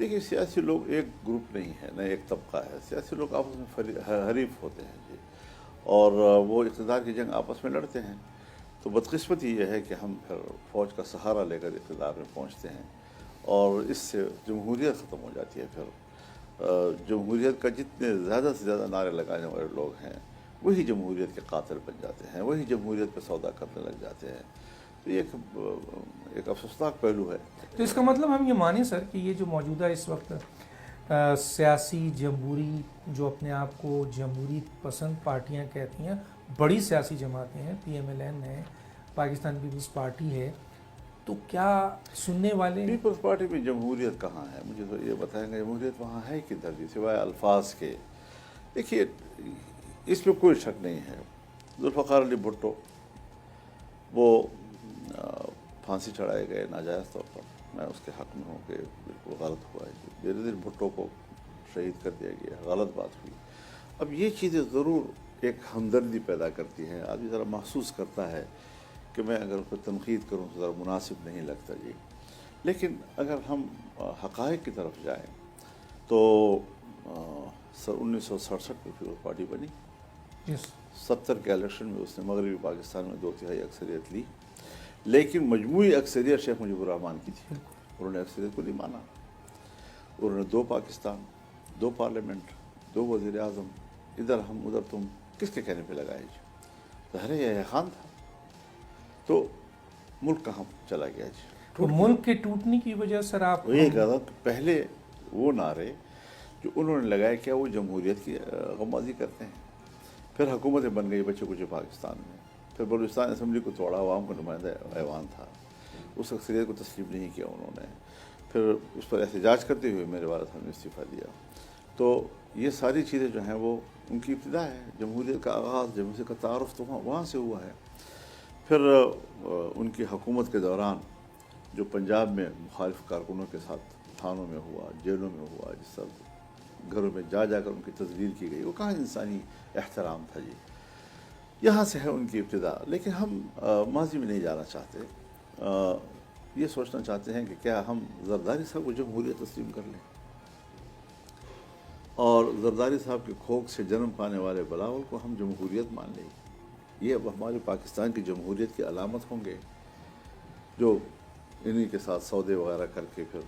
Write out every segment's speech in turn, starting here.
دیکھیے سیاسی لوگ ایک گروپ نہیں ہے، نہ ایک طبقہ ہے، سیاسی لوگ آپس میں حریف ہوتے ہیں جی، اور وہ اقتدار کی جنگ آپس میں لڑتے ہیں. تو بدقسمتی یہ ہے کہ ہم پھر فوج کا سہارا لے کر اقتدار میں پہنچتے ہیں اور اس سے جمہوریت ختم ہو جاتی ہے. پھر جمہوریت کا جتنے زیادہ سے زیادہ نعرے لگانے والے لوگ ہیں وہی جمہوریت کے قاتل بن جاتے ہیں، وہی جمہوریت پہ سودا کرنے لگ جاتے ہیں. تو یہ ایک افسوسناک پہلو ہے. تو اس کا مطلب ہم یہ مانیں سر کہ یہ جو موجودہ اس وقت سیاسی جمہوری جو اپنے آپ کو جمہوری پسند پارٹیاں کہتی ہیں، بڑی سیاسی جماعتیں ہیں، پی ایم ایل این ہے، پاکستان پیپلز پارٹی ہے، تو کیا سننے والے پیپلز پارٹی میں جمہوریت کہاں ہے؟ مجھے تو یہ بتائیں گے جمہوریت وہاں ہے کدھر جی سوائے الفاظ کے. دیکھیے اس میں کوئی شک نہیں ہے، ذوالفقار علی بھٹو وہ پھانسی چڑھائے گئے ناجائز طور پر. میں اس کے حق میں ہوں کہ بالکل غلط ہوا ہے. بے بھٹو کو شہید کر دیا گیا، غلط بات ہوئی. اب یہ چیزیں ضرور ایک ہمدردی پیدا کرتی ہیں، آدمی ذرا محسوس کرتا ہے کہ میں اگر اس پر تنقید کروں تو ذرا مناسب نہیں لگتا جی. لیکن اگر ہم حقائق کی طرف جائیں تو سن 1967 میں پھر پارٹی بنی. 70 کے الیکشن میں اس نے مغربی پاکستان میں 2/3 اکثریت لی، لیکن مجموعی اکثریت شیخ مجیب الرحمان کی تھی. انہوں نے اکثریت کو نہیں مانا. انہوں نے 2 پاکستان، 2 پارلیمنٹ، 2 وزیر اعظم، ادھر ہم ادھر تم، کس کے کہنے پہ لگائے جی؟ ظاہر ہے یہ خان تھا. تو ملک کہاں چلا گیا جی؟ تو ملک کے ٹوٹنے کی وجہ سر آپ یہ کہا تھا کہ پہلے وہ نعرے جو انہوں نے لگائے کیا وہ جمہوریت کی غمازی کرتے ہیں. پھر حکومتیں بن گئی بچے کچھ پاکستان میں. پھر بلوچستان اسمبلی کو توڑا، عوام کا نمائندہ ایوان تھا، اس اکثریت کو تسلیم نہیں کیا انہوں نے. پھر اس پر احتجاج کرتے ہوئے میرے والد صاحب نے استعفیٰ دیا. تو یہ ساری چیزیں جو ہیں وہ ان کی ابتدا ہے. جمہوریت کا آغاز، جمہوریت کا تعارف تو وہاں سے ہوا ہے. پھر ان کی حکومت کے دوران جو پنجاب میں مخالف کارکنوں کے ساتھ تھانوں میں ہوا، جیلوں میں ہوا، جس طرح گھروں میں جا جا کر ان کی تذلیل کی گئی، وہ کہاں انسانی احترام تھا جی؟ یہاں سے ہے ان کی ابتدا. لیکن ہم ماضی میں نہیں جانا چاہتے. یہ سوچنا چاہتے ہیں کہ کیا ہم زرداری صاحب کو جمہوریت تسلیم کر لیں اور زرداری صاحب کے کھوک سے جنم پانے والے بلاول کو ہم جمہوریت مان لیں. یہ اب ہماری پاکستان کی جمہوریت کی علامت ہوں گے جو انہی کے ساتھ سودے وغیرہ کر کے پھر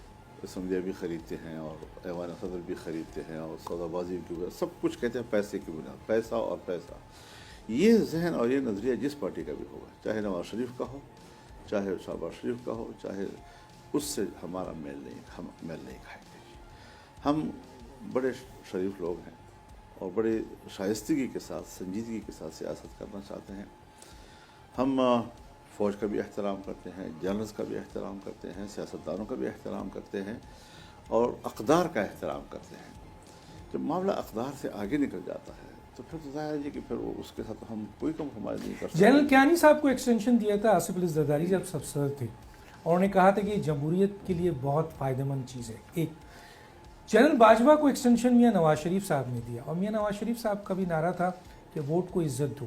اسمبلیاں بھی خریدتے ہیں اور ایوان صدر بھی خریدتے ہیں اور سودا بازی کی وجہ سب کچھ کہتے ہیں پیسے کی بنیاد، پیسہ اور پیسہ. یہ ذہن اور یہ نظریہ جس پارٹی کا بھی ہوگا، چاہے نواز شریف کا ہو، چاہے شہباز شریف کا ہو، چاہے اس سے ہمارا میل نہیں کھائیں گے. ہم بڑے شریف لوگ ہیں اور بڑے شائستگی کے ساتھ، سنجیدگی کے ساتھ سیاست کرنا چاہتے ہیں. ہم فوج کا بھی احترام کرتے ہیں، جنرلز کا بھی احترام کرتے ہیں، سیاستدانوں کا بھی احترام کرتے ہیں اور اقدار کا احترام کرتے ہیں. جب معاملہ اقدار سے آگے نکل جاتا ہے تو پھر تو ظاہر ہے کہ پھر اس کے ساتھ ہم کوئی کمپرومائز نہیں کر سکتے. جنرل کیانی صاحب کو ایکسٹینشن دیا تھا آصف علی زرداری جب سب صدر تھے، اور انہوں نے کہا تھا کہ یہ جمہوریت کے لیے بہت فائدہ مند چیز ہے. ایک جنرل باجوہ کو ایکسٹینشن میاں نواز شریف صاحب نے دیا، اور میاں نواز شریف صاحب کا بھی نعرہ تھا کہ ووٹ کو عزت دو.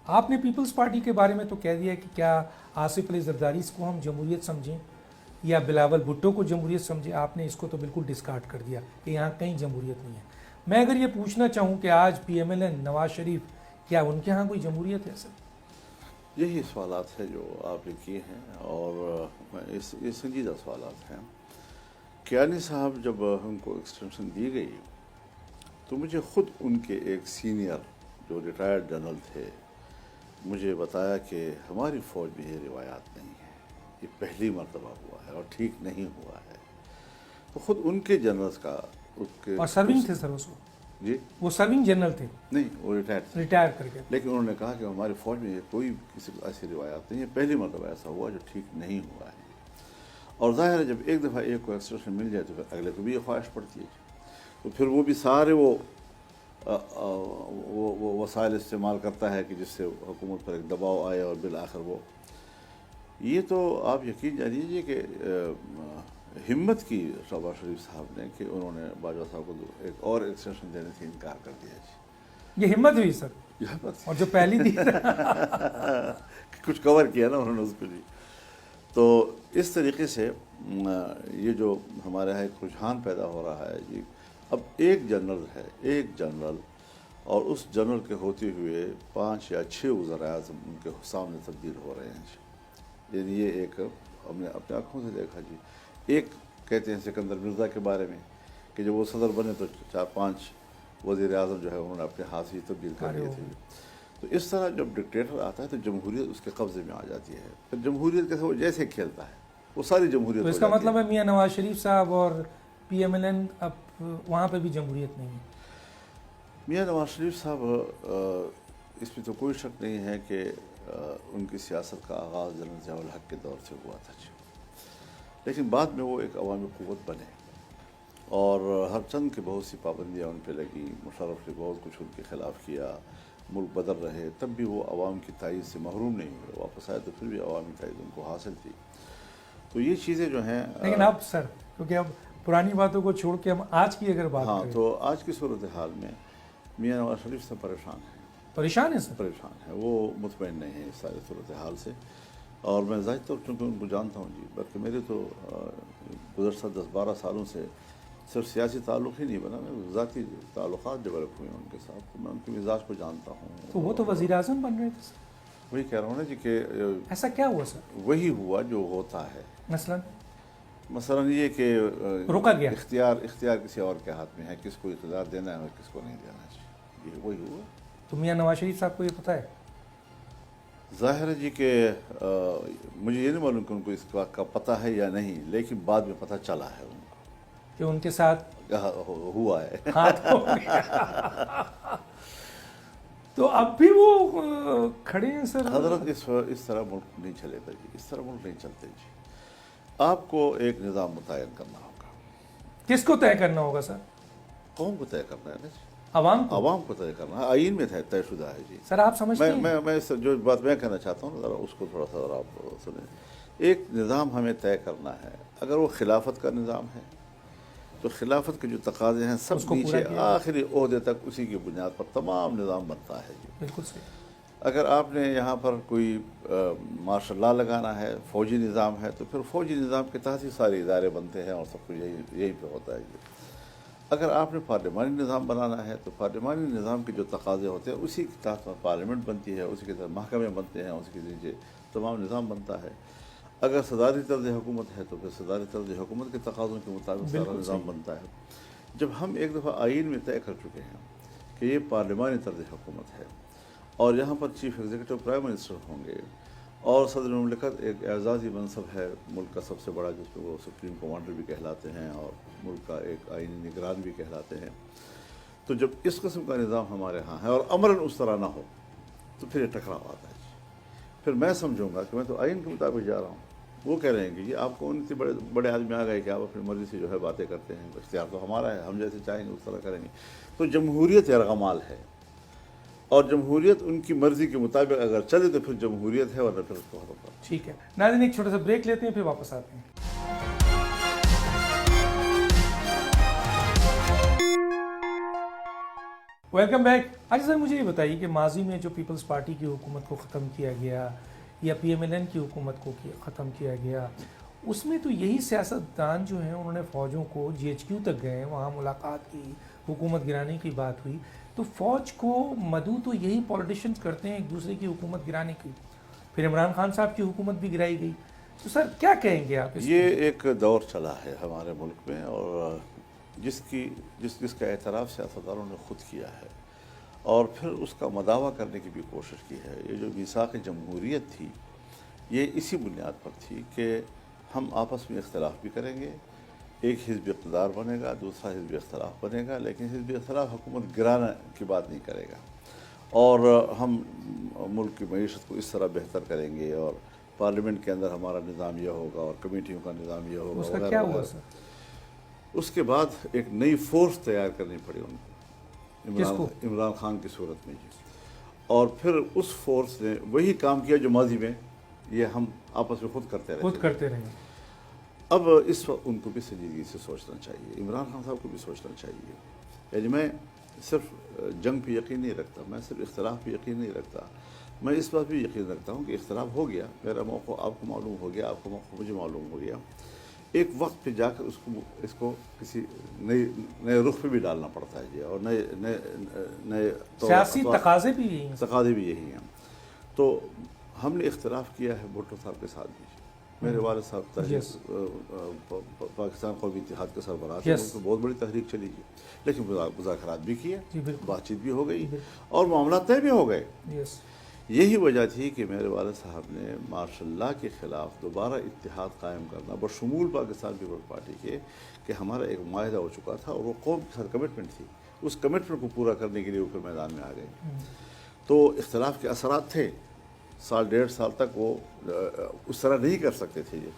آپ نے پیپلز پارٹی کے بارے میں تو کہہ دیا کہ کیا آصف علی زرداری کو ہم جمہوریت سمجھیں یا بلاول بھٹو کو جمہوریت سمجھیں. آپ نے اس کو تو بالکل ڈسکارڈ کر دیا کہ یہاں کہیں جمہوریت نہیں ہے. میں اگر یہ پوچھنا چاہوں کہ آج P M L N Nawaz Sharif, کیا ان کے ہاں کوئی جمہوریت ہے سر؟ یہی سوالات ہیں جو آپ نے کیے ہیں اور یہ سنجیدہ سوالات ہیں. کیانی صاحب جب ہم کو ایکسٹینشن دی گئی تو مجھے خود ان کے ایک سینئر جو ریٹائرڈ جنرل تھے مجھے بتایا کہ ہماری فوج میں یہ روایات نہیں ہے، یہ پہلی مرتبہ ہوا ہے اور ٹھیک نہیں ہوا ہے. تو خود ان کے جنرلز کا اور سرونگ تھے سر اس کو؟ جی وہ سرونگ جنرل تھے؟ نہیں، وہ ریٹائر کر کے. لیکن انہوں نے کہا کہ ہماری فوج میں کوئی کسی ایسی روایات نہیں ہے، پہلی مرتبہ ایسا ہوا جو ٹھیک نہیں ہوا ہے. اور ظاہر ہے جب ایک دفعہ ایک کو ایکسٹینشن مل جائے تو پھر اگلے کو بھی یہ خواہش پڑتی ہے. تو پھر وہ بھی سارے وہ وسائل استعمال کرتا ہے کہ جس سے حکومت پر ایک دباؤ آئے اور بالآخر وہ یہ تو آپ یقین جانیے کہ ہمت کی شہباز شریف صاحب نے کہ انہوں نے باجوہ صاحب کو ایک اور ایکسٹینشن دینے سے انکار کر دیا جی. یہ ہمت ہوئی سر؟ یہ ہمت اور جو پہلی تھی کچھ کور کیا نا انہوں نے اس کو جی. تو اس طریقے سے یہ جو ہمارے یہاں ایک رجحان پیدا ہو رہا ہے جی، اب ایک جنرل ہے، ایک جنرل، اور اس جنرل کے ہوتے ہوئے 5 یا 6 وزراء اعظم ان کے سامنے تبدیل ہو رہے ہیں جی۔ یعنی یہ ایک ہم نے اپنے آنکھوں سے دیکھا جی۔ ایک کہتے ہیں سکندر مرزا کے بارے میں کہ جب وہ صدر بنے تو 4-5 وزیر اعظم جو ہے انہوں نے اپنے ہاتھ سے تبدیل کر دیے تھے۔ تو اس طرح جب ڈکٹیٹر آتا ہے تو جمہوریت اس کے قبضے میں آ جاتی ہے، پھر جمہوریت کے ساتھ وہ جیسے کھیلتا ہے وہ ساری جمہوریت تو اس ہو کا جاتی مطلب ہے میاں نواز شریف صاحب اور پی ایم ایل این اب وہاں پہ بھی جمہوریت نہیں ہے؟ میاں نواز شریف صاحب اس میں تو کوئی شک نہیں ہے کہ ان کی سیاست کا آغاز جنرل ضیاء الحق کے دور سے ہوا تھا جی، لیکن بعد میں وہ ایک عوامی قوت بنے اور ہر چند کی بہت سی پابندیاں ان پہ لگی، مشرف نے بہت کچھ ان کے خلاف کیا، ملک بدل رہے، تب بھی وہ عوام کی تائید سے محروم نہیں ہوئے، واپس آئے تو پھر بھی عوامی تائید ان کو حاصل تھی۔ تو یہ چیزیں جو ہیں لیکن اب سر کیونکہ اب پرانی باتوں کو چھوڑ کے ہم آج کی اگر بات ہاں، کریں تو آج کی صورتحال میں میاں نواز شریف سے پریشان ہیں، پریشان ہے سر؟ پریشان ہے، وہ مطمئن نہیں ہے اس ساری صورتحال سے، اور میں ظاہر طور چونکہ ان کو جانتا ہوں جی، بلکہ میرے تو گزشتہ 10-12 سالوں سے صرف سیاسی تعلق ہی نہیں بنا، میں ذاتی تعلقات ڈیولپ ہوئے ہیں ان کے ساتھ، تو میں ان کے مزاج کو جانتا ہوں۔ تو وہ تو وزیر اعظم بن رہے تھے سر، وہی کہہ رہا ہوں نا جی کہ ایسا کیا ہوا سر؟ وہی ہوا جو ہوتا ہے، مثلا یہ کہ روکا گیا، اختیار کسی اور کے ہاتھ میں ہے، کس کو اقتدار دینا ہے اور کس کو نہیں دینا ہے، یہ وہی ہوا۔ تو میاں نواز شریف صاحب کو یہ پتہ ہے؟ ظاہر ہے جی کہ مجھے یہ نہیں معلوم کہ ان کو اس بات کا پتہ ہے یا نہیں، لیکن بعد میں پتہ چلا ہے ان کو کہ ان کے ساتھ ہوا ہے۔ ہاتھ ہو گیا۔ تو اب بھی وہ کھڑے ہیں سر؟ حضرت اس طرح ملک نہیں چلے گا جی، اس طرح ملک نہیں چلتے جی، آپ کو ایک نظام متعین کرنا ہوگا۔ کس کو طے کرنا ہوگا سر؟ قوم کو طے کرنا ہے نا جی، عوام کو طے کرنا ہے، آئین میں طے شدہ ہے جی۔ سر آپ سمجھتے ہیں میں جو بات میں کہنا چاہتا ہوں ذرا اس کو تھوڑا سا ذرا آپ سنیں۔ ایک نظام ہمیں طے کرنا ہے، اگر وہ خلافت کا نظام ہے تو خلافت کے جو تقاضے ہیں سب نیچے آخری عہدے تک اسی کی بنیاد پر تمام نظام بنتا ہے جی۔ بالکل صحیح۔ اگر آپ نے یہاں پر کوئی مارشل لا لگانا ہے، فوجی نظام ہے، تو پھر فوجی نظام کے تحت ہی سارے ادارے بنتے ہیں اور سب کچھ یہی پہ ہوتا ہے جی۔ اگر آپ نے پارلیمانی نظام بنانا ہے تو پارلیمانی نظام کے جو تقاضے ہوتے ہیں اسی کے تحت پارلیمنٹ بنتی ہے، اسی کے تحت محکمے بنتے ہیں، اسی کے نیچے تمام نظام بنتا ہے۔ اگر صدارتی طرز حکومت ہے تو پھر صدارتی طرز حکومت کے تقاضوں کے مطابق سارا نظام بنتا ہے۔ جب ہم ایک دفعہ آئین میں طے کر چکے ہیں کہ یہ پارلیمانی طرز حکومت ہے اور یہاں پر چیف ایگزیکٹو پرائم منسٹر ہوں گے اور صدر مملکت ایک اعزازی منصب ہے ملک کا سب سے بڑا، جس کو وہ سپریم کمانڈر بھی کہلاتے ہیں اور ملک کا ایک آئینی نگران بھی کہلاتے ہیں، تو جب اس قسم کا نظام ہمارے ہاں ہے اور امراً اس طرح نہ ہو تو پھر یہ ٹکراؤ آتا ہے جی۔ پھر میں سمجھوں گا کہ میں تو آئین کے مطابق جا رہا ہوں، وہ کہہ رہے ہیں کہ جی آپ کو اتنے بڑے آدمی آ گئے کہ آپ اپنی مرضی سے جو ہے باتیں کرتے ہیں، اختیار تو ہمارا ہے، ہم جیسے چاہیں گے اس طرح کریں گے۔ تو جمہوریت یرغمال ہے، اور جمہوریت ان کی مرضی کے مطابق اگر چلے تو پھر جمہوریت ہے، ورنہ پھر اس کو ختم کرو۔ ٹھیک ہے ناظرین، ایک چھوٹا سا بریک لیتے ہیں پھر واپس آتے ہیں۔ Welcome back. آج سر مجھے یہ بتائیے کہ ماضی میں جو پیپلز پارٹی کی حکومت کو ختم کیا گیا یا پی ایم ایل این کی حکومت کو ختم کیا گیا، اس میں تو یہی سیاستدان جو ہیں انہوں نے فوجوں کو جی ایچ کیو تک گئے، وہاں ملاقات کی، حکومت گرانے کی بات ہوئی، تو فوج کو مدعو تو یہی پولیٹیشنز کرتے ہیں ایک دوسرے کی حکومت گرانے کی، پھر عمران خان صاحب کی حکومت بھی گرائی گئی، تو سر کیا کہیں گے آپ اس یہ ایک دور چلا ہے ہمارے ملک میں، اور جس کا اعتراف سیاستدانوں نے خود کیا ہے اور پھر اس کا مداوع کرنے کی بھی کوشش کی ہے۔ یہ جو میثاق جمہوریت تھی یہ اسی بنیاد پر تھی کہ ہم آپس میں اختلاف بھی کریں گے، ایک حزب اقتدار بنے گا، دوسرا حزب اختلاف بنے گا، لیکن حزب اختلاف حکومت گرانے کی بات نہیں کرے گا، اور ہم ملک کی معیشت کو اس طرح بہتر کریں گے، اور پارلیمنٹ کے اندر ہمارا نظام یہ ہوگا اور کمیٹیوں کا نظام یہ ہوگا۔ اس کا کیا ہوا سر؟ اس کے بعد ایک نئی فورس تیار کرنی پڑی ان کو، کس کو؟ عمران خان کی صورت میں جی، اور پھر اس فورس نے وہی کام کیا جو ماضی میں یہ ہم آپس میں خود کرتے رہے۔ اب اس وقت ان کو بھی سنجیدگی سے سوچنا چاہیے، عمران خان صاحب کو بھی سوچنا چاہیے۔ یعنی میں صرف جنگ پہ یقین نہیں رکھتا، میں صرف اختلاف پہ یقین نہیں رکھتا، میں اس بات بھی یقین رکھتا ہوں کہ اختلاف ہو گیا، میرا موقع آپ کو معلوم ہو گیا، آپ کا موقع مجھے معلوم ہو گیا، ایک وقت پہ جا کر اس کو کسی نئے رخ پہ بھی ڈالنا پڑتا ہے جی، اور نئے سیاسی تقاضے بھی یہی ہیں۔ تقاضے بھی یہی ہیں۔ تو ہم نے اختلاف کیا ہے بھٹو صاحب کے ساتھ بھی، میرے والد صاحب تحریک پاکستان قومی اتحاد کے سربراہ تھے، ان کو بہت بڑی تحریک چلی گئی، لیکن مذاکرات بھی کیے، بات چیت بھی ہو گئی اور معاملات طے بھی ہو گئے۔ یہی وجہ تھی کہ میرے والد صاحب نے ماشاء اللہ کے خلاف دوبارہ اتحاد قائم کرنا بشمول پاکستان پیپلز پارٹی کے، کہ ہمارا ایک معاہدہ ہو چکا تھا اور وہ قوم کے ساتھ کمٹمنٹ تھی، اس کمٹمنٹ کو پورا کرنے کے لیے وہ پھر میدان میں آ گئے۔ تو اختلاف کے اثرات تھے، سال ڈیڑھ سال تک وہ اس طرح نہیں کر سکتے تھے یہ،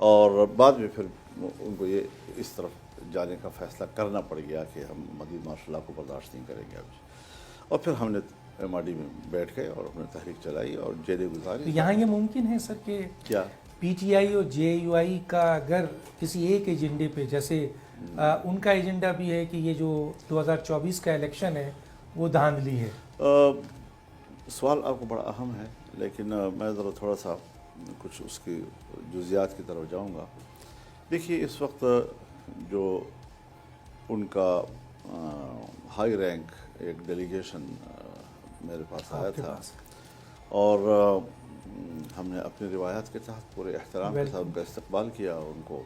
اور بعد میں پھر ان کو یہ اس طرف جانے کا فیصلہ کرنا پڑ گیا کہ ہم مزید ماشاء اللہ کو برداشت نہیں کریں گے اب، اور پھر ہم نے ایم آر ڈی میں بیٹھ گئے اور ہم نے تحریک چلائی اور جیلیں گزاری۔ یہاں یہ ممکن ہے سر کہ کیا پی ٹی آئی اور جے یو آئی کا اگر کسی ایک ایجنڈے پہ، جیسے ان کا ایجنڈا بھی ہے کہ یہ جو 2024 کا الیکشن ہے وہ دھاندلی ہے، سوال آپ کو بڑا اہم ہے، لیکن میں ذرا تھوڑا سا کچھ اس کی جزیات کی طرف جاؤں گا۔ دیکھیے اس وقت جو ان کا ہائی رینک ایک ڈیلیگیشن میرے پاس آیا تھا، اور ہم نے اپنی روایات کے تحت پورے احترام کے ساتھ ان کا استقبال کیا اور ان کو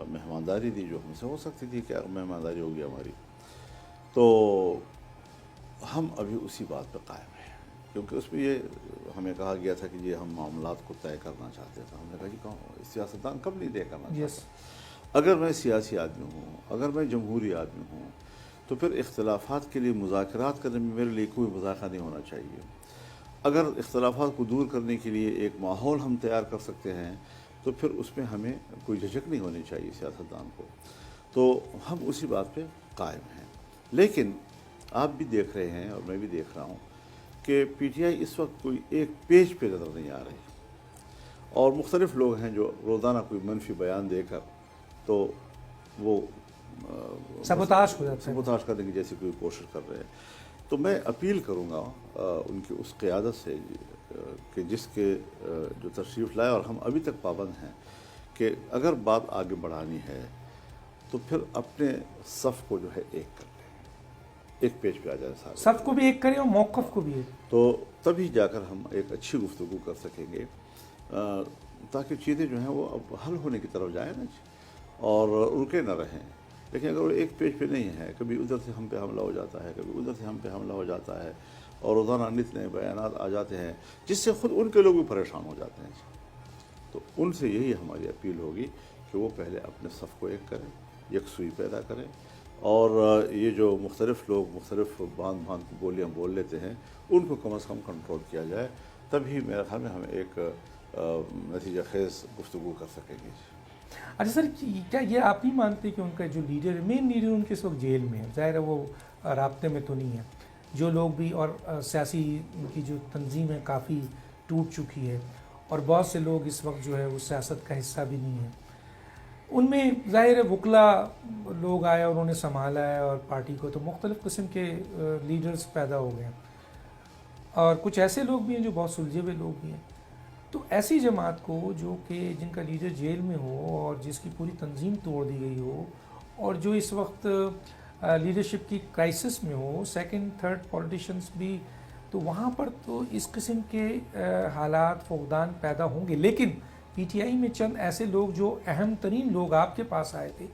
مہمانداری دی جو ہم سے ہو سکتی تھی، کیا مہمانداری ہوگی ہماری۔ تو ہم ابھی اسی بات پہ قائم ہیں، کیونکہ اس میں یہ ہمیں کہا گیا تھا کہ یہ ہم معاملات کو طے کرنا چاہتے تھے۔ ہم نے کہا جی کہاں سیاستدان کب نہیں طے کرنا چاہتا؟ اگر میں سیاسی آدمی ہوں، اگر میں جمہوری آدمی ہوں، تو پھر اختلافات کے لیے مذاکرات کرنے میں میرے لیے کوئی مذاکرہ نہیں ہونا چاہیے۔ اگر اختلافات کو دور کرنے کے لیے ایک ماحول ہم تیار کر سکتے ہیں تو پھر اس میں ہمیں کوئی جھجک نہیں ہونی چاہیے سیاستدان کو۔ تو ہم اسی بات پہ قائم ہیں، لیکن آپ بھی دیکھ رہے ہیں اور میں بھی دیکھ رہا ہوں کہ پی ٹی آئی اس وقت کوئی ایک پیج پہ نظر نہیں آ رہی، اور مختلف لوگ ہیں جو روزانہ کوئی منفی بیان دے کر تو وہ سبوتاش ہو جاتا ہے، سبوتاش کرنے کی جیسی کوئی کوشش کر رہے ہیں۔ تو میں اپیل کروں گا ان کی اس قیادت سے کہ جس کے جو تشریف لائے، اور ہم ابھی تک پابند ہیں کہ اگر بات آگے بڑھانی ہے تو پھر اپنے صف کو جو ہے ایک کر لیں، ایک پیج پہ آ جائے سارے، صف کو بھی ایک کریں اور موقف کو بھی ایک، تو تبھی جا کر ہم ایک اچھی گفتگو کر سکیں گے، تاکہ چیزیں جو ہیں وہ اب حل ہونے کی طرف جائیں نا اور رکے نہ رہیں۔ لیکن اگر وہ ایک پیج پہ نہیں ہے، کبھی ادھر سے ہم پہ حملہ ہو جاتا ہے، کبھی ادھر سے ہم پہ حملہ ہو جاتا ہے، اور روزانہ نت نئے بیانات آ جاتے ہیں جس سے خود ان کے لوگ بھی پریشان ہو جاتے ہیں۔ تو ان سے یہی ہماری اپیل ہوگی کہ وہ پہلے اپنے صف کو ایک کریں، یکسوئی پیدا کریں، اور یہ جو مختلف لوگ مختلف باندھ کی بولیاں بول لیتے ہیں ان کو کم از کم کنٹرول کیا جائے، تبھی میرے خیال میں ہم ایک نتیجہ خیز گفتگو کر سکیں گے۔ اچھا سر، کیا یہ آپ ہی مانتے کہ ان کا جو لیڈر ہے، مین لیڈر ان کے اس وقت جیل میں ہے، ظاہر ہے وہ رابطے میں تو نہیں ہے، جو لوگ بھی، اور سیاسی ان کی جو تنظیم ہے کافی ٹوٹ چکی ہے، اور بہت سے لوگ اس وقت جو ہے وہ سیاست کا حصہ بھی نہیں ہے، ان میں ظاہر ہے وکلا لوگ آئے اور انہوں نے سنبھالا ہے اور پارٹی کو، تو مختلف قسم کے لیڈرز پیدا ہو گئے ہیں، اور کچھ ایسے لوگ بھی ہیں جو بہت سلجھے ہوئے لوگ بھی ہیں۔ تو ایسی جماعت کو جو کہ جن کا لیڈر جیل میں ہو اور جس کی پوری تنظیم توڑ دی گئی ہو، اور جو اس وقت لیڈرشپ کی کرائسس میں ہو، سیکنڈ تھرڈ پولیٹیشنز بھی، تو وہاں پر تو اس قسم کے حالات فقدان پیدا ہوں گے۔ لیکن پی ٹی آئی میں چند ایسے لوگ جو اہم ترین لوگ آپ کے پاس آئے تھے،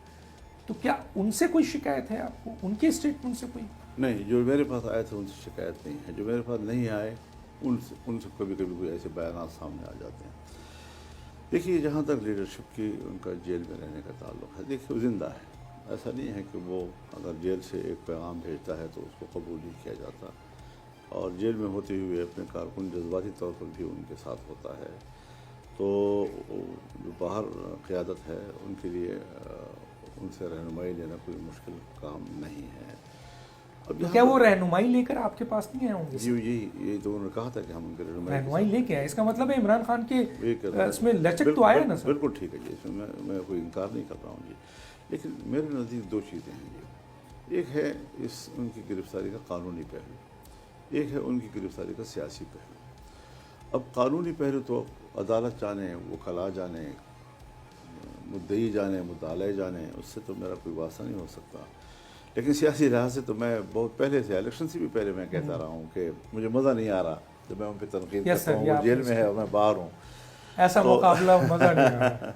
تو کیا ان سے کوئی شکایت ہے آپ کو، ان کے اسٹیٹمنٹ سے کوئی؟ نہیں، جو میرے پاس آئے تھے ان سے شکایت نہیں ہے، جو میرے پاس نہیں آئے ان سے کبھی کبھی کوئی ایسے بیانات سامنے آ جاتے ہیں۔ دیکھیے جہاں تک لیڈرشپ کی ان کا جیل میں رہنے کا تعلق ہے، دیکھیے وہ زندہ ہے، ایسا نہیں ہے کہ وہ اگر جیل سے ایک پیغام بھیجتا ہے تو اس کو قبول نہیں کیا جاتا، اور جیل میں ہوتے ہوئے اپنے کارکن جذباتی طور پر بھی ان کے ساتھ ہوتا ہے۔ تو جو باہر قیادت ہے ان کے لیے ان سے رہنمائی لینا کوئی مشکل کام نہیں ہے۔ اب کیا وہ رہنمائی لے کر آپ کے پاس نہیں آئے ہوں گے؟ یہ تو انہوں نے کہا تھا کہ ہم ان کے رہنمائی لے کے آئے، اس کا مطلب ہے عمران خان کے اس میں لچک تو آیا نا سر؟ بالکل ٹھیک ہے جی، اس میں میں کوئی انکار نہیں کر رہا ہوں جی، لیکن میرے نزدیک دو چیزیں ہیں جی، ایک ہے ان کی گرفتاری کا قانونی پہلو، ایک ہے ان کی گرفتاری کا سیاسی پہلو۔ اب قانونی پہلو تو عدالت جانے، وکلاء جانے، مدعی جانے، مطالعے جانے، اس سے تو میرا کوئی واسطہ نہیں ہو سکتا. لیکن سیاسی لحاظ سے تو میں بہت پہلے سے، الیکشن سے بھی پہلے میں کہتا رہا ہوں کہ مجھے مزہ نہیں آ رہا جب میں ان پہ تنقید Yes کرتا sir، ہوں. یہ وہ آپ جیل نے میں ہے اور میں باہر ہوں. ایسا مقابلہ مزہ نہیں آ رہا.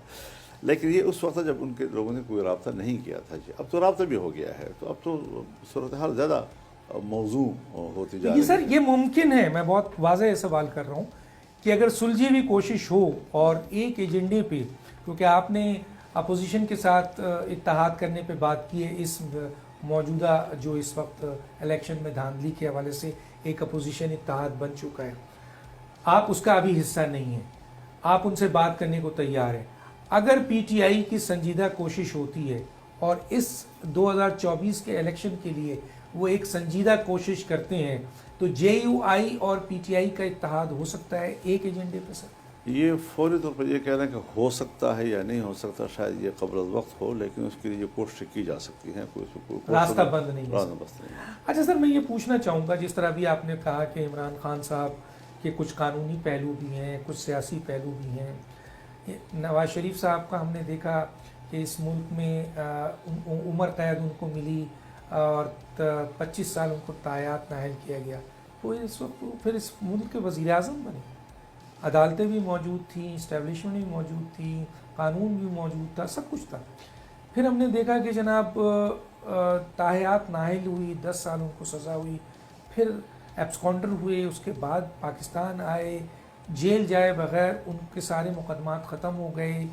لیکن یہ اس وقت جب ان کے لوگوں نے کوئی رابطہ نہیں کیا تھا. جی اب تو رابطہ بھی ہو گیا ہے، تو اب تو صورتحال زیادہ موضوع ہوتی جا یہ رہی سر ہے. یہ ممکن ہے، میں بہت واضح سوال کر رہا ہوں کہ اگر سلجھی ہوئی کوشش ہو اور ایک ایجنڈے پہ، کیونکہ آپ نے اپوزیشن کے ساتھ اتحاد کرنے پہ بات کی ہے، اس موجودہ جو اس وقت الیکشن میں دھاندلی کے حوالے سے ایک اپوزیشن اتحاد بن چکا ہے، آپ اس کا ابھی حصہ نہیں ہیں، آپ ان سے بات کرنے کو تیار ہیں. اگر پی ٹی آئی کی سنجیدہ کوشش ہوتی ہے اور اس 2024 کے الیکشن کے لیے وہ ایک سنجیدہ کوشش کرتے ہیں، تو جے یو آئی اور پی ٹی آئی کا اتحاد ہو سکتا ہے ایک ایجنڈے پہ سر؟ یہ فوری طور پر یہ کہہ رہے ہیں کہ ہو سکتا ہے یا نہیں ہو سکتا، شاید یہ قبل از وقت ہو، لیکن اس کے لیے یہ کوشش کی جا سکتی ہے. کوئی راستہ بند نہیں ہے. راستہ بند نہیں ہے. اچھا سر، میں یہ پوچھنا چاہوں گا، جس طرح بھی آپ نے کہا کہ عمران خان صاحب کے کچھ قانونی پہلو بھی ہیں، کچھ سیاسی پہلو بھی ہیں. نواز شریف صاحب کا ہم نے دیکھا کہ اس ملک میں عمر قید ان کو ملی اور 25 سال ان کو تایات نااہل کیا گیا. وہ اس وقت پھر اس ملک کے وزیر اعظم بنے. عدالتیں بھی موجود تھیں، اسٹیبلشمنٹ بھی موجود تھی، قانون بھی موجود تھا، سب کچھ تھا. پھر ہم نے دیکھا کہ جناب تاحیات نااہل ہوئی، 10 سال ان کو سزا ہوئی، پھر ایبسکانڈر ہوئے، اس کے بعد پاکستان آئے، جیل جائے بغیر ان کے سارے مقدمات ختم ہو گئے،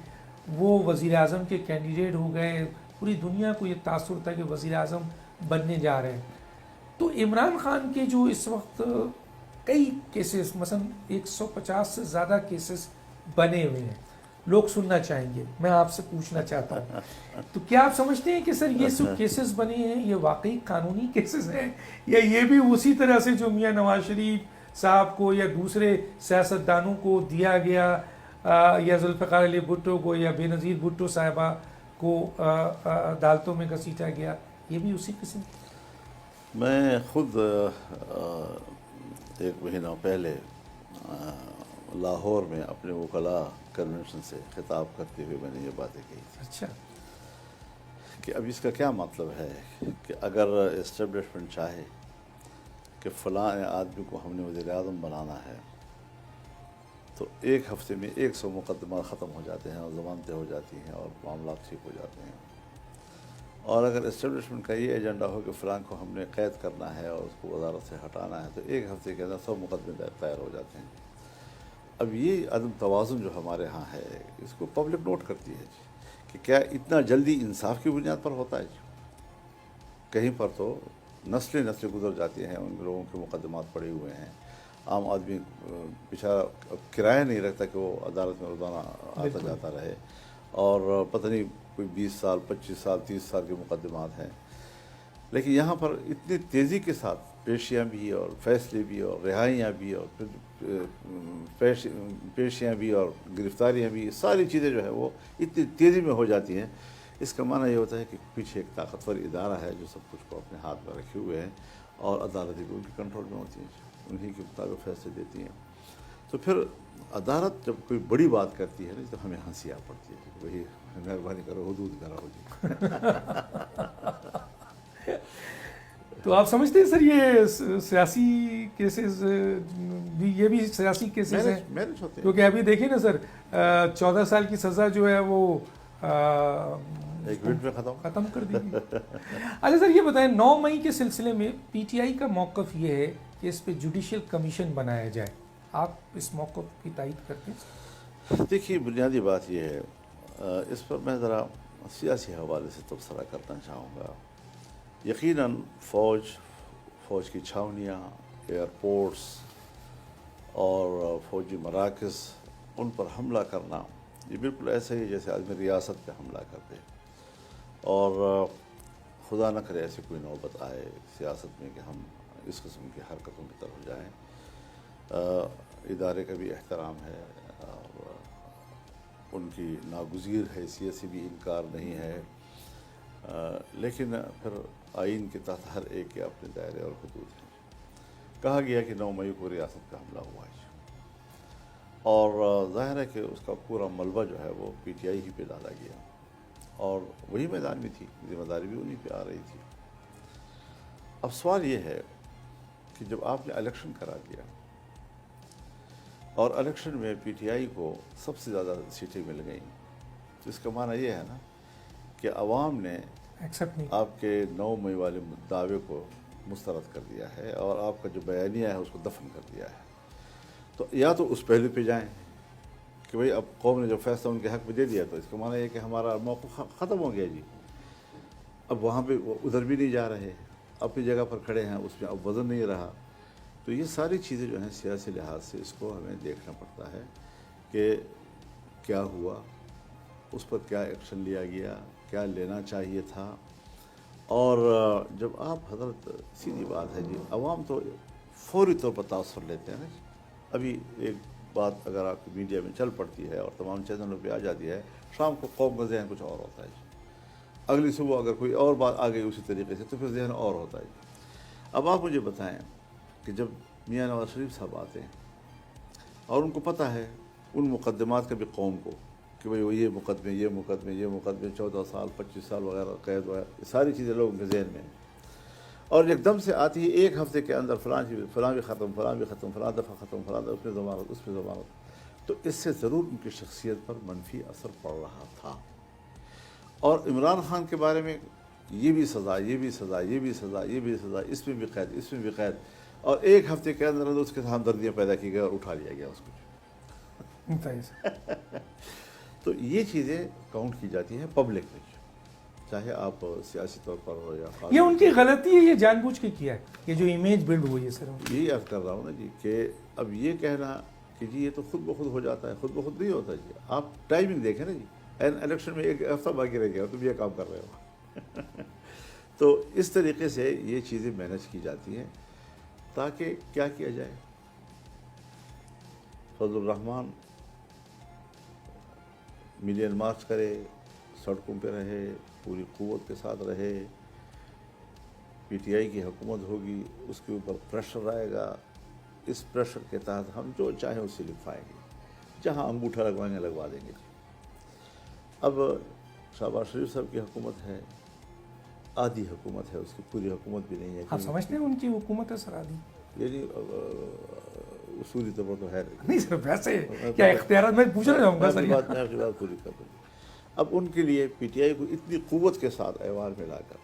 وہ وزیر اعظم کے کینڈیڈیٹ ہو گئے. پوری دنیا کو یہ تاثر تھا کہ وزیر اعظم بننے جا رہے ہیں. تو عمران خان کے جو اس وقت کئی کیسز، مثلا 150 سے زیادہ کیسز بنے ہوئے ہیں، لوگ سننا چاہیں گے، میں آپ سے پوچھنا چاہتا ہوں، تو کیا آپ سمجھتے ہیں کہ سر یہ سب کیسز بنے ہیں یہ واقعی قانونی کیسز ہیں، یا یہ بھی اسی طرح سے جو میاں نواز شریف صاحب کو یا دوسرے سیاستدانوں کو دیا گیا، یا ذوالفقار علی بھٹو کو یا بے نظیر بھٹو صاحبہ کو عدالتوں میں گھسیٹا گیا، یہ بھی اسی قسم؟ میں خود ایک مہینہ پہلے لاہور میں اپنے وکلاء کنونشن سے خطاب کرتے ہوئے میں نے یہ باتیں کہی تھی. اچھا. کہ اب اس کا کیا مطلب ہے کہ اگر اسٹیبلشمنٹ چاہے کہ فلاں آدمی کو ہم نے وزیر اعظم بنانا ہے تو ایک ہفتے میں 100 مقدمات ختم ہو جاتے ہیں اور ضمانتیں ہو جاتی ہیں اور معاملات ٹھیک ہو جاتے ہیں. اور اگر اسٹیبلشمنٹ کا یہ ایجنڈا ہو کہ فلاں کو ہم نے قید کرنا ہے اور اس کو وزارت سے ہٹانا ہے تو ایک ہفتے کے اندر 100 مقدمے تیار ہو جاتے ہیں. اب یہ عدم توازن جو ہمارے ہاں ہے اس کو پبلک نوٹ کرتی ہے جی، کہ کیا اتنا جلدی انصاف کی بنیاد پر ہوتا ہے جی؟ کہیں پر تو نسلیں گزر جاتی ہیں، ان لوگوں کے مقدمات پڑے ہوئے ہیں. عام آدمی بیچارہ کرایہ نہیں رکھتا کہ وہ عدالت میں روزانہ آتا جاتا رہے، اور پتہ نہیں کوئی 20 سال 25 سال 30 سال کے مقدمات ہیں. لیکن یہاں پر اتنی تیزی کے ساتھ پیشیاں بھی اور فیصلے بھی اور رہائیاں بھی اور پھر پیشیاں بھی اور گرفتاریاں بھی، ساری چیزیں جو ہے وہ اتنی تیزی میں ہو جاتی ہیں. اس کا معنی یہ ہوتا ہے کہ پیچھے ایک طاقتور ادارہ ہے جو سب کچھ کو اپنے ہاتھ میں رکھے ہوئے ہیں، اور عدالتیں بھی ان کے کنٹرول میں ہوتی ہیں، انہی کے مطابق فیصلے دیتی ہیں. تو پھر عدالت جب کوئی بڑی بات کرتی ہے نا تو ہمیں ہنسی آ پڑتی ہے، وہی مہربانی کرو حدود کرو جی. تو آپ سمجھتے ہیں سر یہ سیاسی کیسز بھی، یہ بھی سیاسی کیسز ہیں؟ مینج ہوتے ہیں کیونکہ ابھی دیکھیں نا سر، 14 سال کی سزا جو ہے وہ ایک منٹ میں ختم کر دی گئی. اچھا سر یہ بتائیں، 9 مئی کے سلسلے میں پی ٹی آئی کا موقف یہ ہے کہ اس پہ جوڈیشل کمیشن بنایا جائے، آپ اس موقف کی تائید کرتے ہیں؟ دیکھیے بنیادی بات یہ ہے، اس پر میں ذرا سیاسی حوالے سے تبصرہ کرنا چاہوں گا. یقیناً فوج کی چھاونیاں، ایئرپورٹس اور فوجی مراکز، ان پر حملہ کرنا یہ بالکل ایسا ہی جیسے آدمی ریاست پہ حملہ کرتے، اور خدا نہ کرے ایسی کوئی نوبت آئے سیاست میں کہ ہم اس قسم کی حرکتوں کی طرف جائیں. ادارے کا بھی احترام ہے اور ان کی ناگزیر حیثیت سے بھی انکار نہیں ہے، لیکن پھر آئین کے تحت ہر ایک کے اپنے دائرے اور حدود ہیں. کہا گیا کہ 9 مئی کو ریاست پہ حملہ ہوا ہے، اور ظاہر ہے کہ اس کا پورا ملبہ جو ہے وہ پی ٹی آئی ہی پہ ڈالا گیا، اور وہی میدان میں تھی، ذمہ داری بھی انہی پہ آ رہی تھی۔ اب سوال یہ ہے کہ جب آپ نے الیکشن کرا دیا اور الیکشن میں پی ٹی آئی کو سب سے زیادہ سیٹیں مل گئیں، تو اس کا معنی یہ ہے نا کہ عوام نے ایکسیپٹ نہیں، آپ کے 9 مئی والے دعوے کو مسترد کر دیا ہے اور آپ کا جو بیانیہ ہے اس کو دفن کر دیا ہے۔ تو یا تو اس پہلو پہ جائیں کہ بھئی اب قوم نے جو فیصلہ ان کے حق میں دے دیا، تو اس کا معنی یہ کہ ہمارا موقف ختم ہو گیا جی، اب وہاں پہ ادھر بھی نہیں جا رہے، اپنی جگہ پر کھڑے ہیں، اس میں اب وزن نہیں رہا۔ تو یہ ساری چیزیں جو ہیں سیاسی لحاظ سے اس کو ہمیں دیکھنا پڑتا ہے کہ کیا ہوا، اس پر کیا ایکشن لیا گیا، کیا لینا چاہیے تھا۔ اور جب آپ حضرت سیدھی بات ہے جی، عوام تو فوری طور پر تاثر لیتے ہیں نا جی۔ ابھی ایک بات اگر آپ کی میڈیا میں چل پڑتی ہے اور تمام چینلوں پہ آ جاتی ہے، شام کو قوم کا ذہن کچھ اور ہوتا ہے جی، اگلی صبح اگر کوئی اور بات آ گئی اسی طریقے سے تو پھر ذہن اور ہوتا ہے جی۔ اب آپ مجھے بتائیں کہ جب میاں نواز شریف صاحب آتے ہیں اور ان کو پتہ ہے ان مقدمات کا بھی قوم کو کہ بھئی وہ یہ مقدمے 14 سال 25 سال وغیرہ قید وغیرہ، یہ ساری چیزیں لوگوں کے ذہن میں ہیں، اور ایک دم سے آتی ہے ایک ہفتے کے اندر فلاں بھی ختم، فلاں دفعہ ختم، اس میں ضمانت، تو اس سے ضرور ان کی شخصیت پر منفی اثر پڑ رہا تھا۔ اور عمران خان کے بارے میں یہ بھی سزا، اس میں بھی قید، اور ایک ہفتے کے اندر اس کے ہمدردیاں پیدا کی گئی اور اٹھا لیا گیا اس کو۔ تو یہ چیزیں کاؤنٹ کی جاتی ہیں پبلک میں، چاہے آپ سیاسی طور پر ہو یا یہ ان کی غلطی ہے، یہ جان بوجھ کے کیا ہے، یہ جو امیج بلڈ ہوئی ہے سر۔ یہی عرض کر رہا ہوں نا جی کہ اب یہ کہنا کہ جی یہ تو خود بخود ہو جاتا ہے، خود بخود نہیں ہوتا جی۔ آپ ٹائمنگ دیکھیں نا جی، الیکشن میں ایک ہفتہ باقی رہ گیا تم یہ کام کر رہے ہو۔ تو اس طریقے سے یہ چیزیں مینیج کی جاتی ہیں تاکہ کیا کیا جائے، فضل الرحمان ملین مارچ کرے، سڑکوں پہ رہے، پوری قوت کے ساتھ رہے، پی ٹی آئی کی حکومت ہوگی، اس کے اوپر پریشر آئے گا، اس پریشر کے تحت ہم جو چاہیں اسے لکھوائیں گے، جہاں انگوٹھا لگوائیں گے لگوا دیں گے جی۔ اب شہباز شریف صاحب کی حکومت ہے، آدھی حکومت ہے، اس کی پوری حکومت بھی نہیں ہے۔ آپ سمجھتے ہیں ان کی حکومت ہے سر آدھی؟ یعنی اصولی طور پر تو ہے نہیں سر، ویسے کیا اختیارات میں پوچھنا چاہوں گا سر۔ میں آپ کی بات پوری کر دوں۔ اب ان کے لیے پی ٹی آئی کو اتنی قوت کے ساتھ ایوان میں لا کر